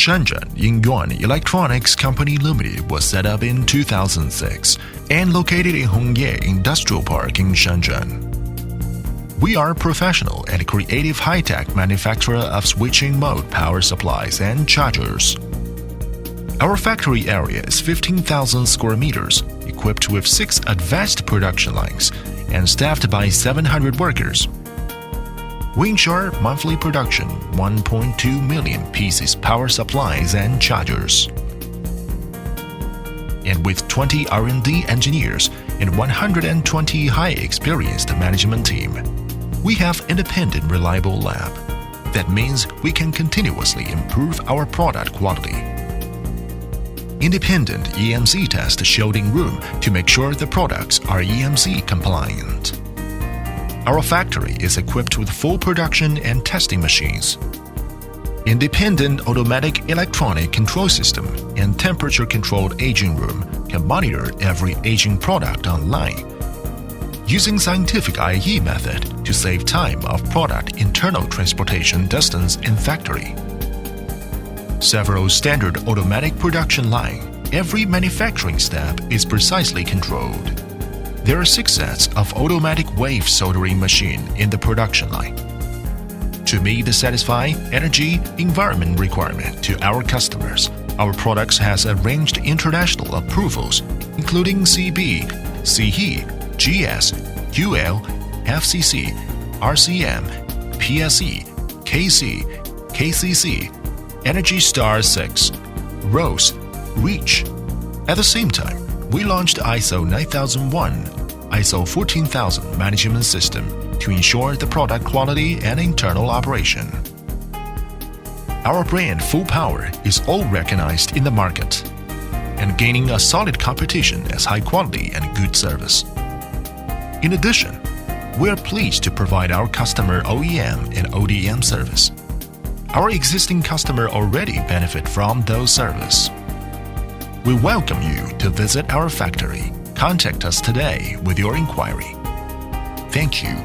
Shenzhen, Yingyuan Electronics Company Limited was set up in 2006 and located in Hongye Industrial Park in Shenzhen. We are a professional and creative high-tech manufacturer of switching mode power supplies and chargers. Our factory area is 15,000 square meters, equipped with 6 advanced production lines, and staffed by 700 workers. We ensure monthly production 1.2 million pieces power supplies and chargers. And with 20 R&D engineers and 120 high-experienced management team, we have independent reliable lab. That means we can continuously improve our product quality. Independent EMC test showed in room to make sure the products are EMC compliant. Our factory is equipped with full production and testing machines. Independent automatic electronic control system and temperature-controlled aging room can monitor every aging product online, using scientific IE method to save time of product internal transportation distance in factory. Several standard automatic production line, every manufacturing step is precisely controlled. There are 6 sets of automatic wave soldering machine in the production line. To meet the satisfy energy environment requirement to our customers, our products has arranged international approvals, including CB, CE, GS, UL, FCC, RCM, PSE, KC, KCC, Energy Star 6, ROSE, REACH. At the same time, we launched ISO 9001, ISO 14000 management system to ensure the product quality and internal operation. Our brand Full Power is all recognized in the market and gaining a solid competition as high quality and good service. In addition, we are pleased to provide our customer OEM and ODM service. Our existing customer already benefit from those services. We welcome you to visit our factory. Contact us today with your inquiry. Thank you.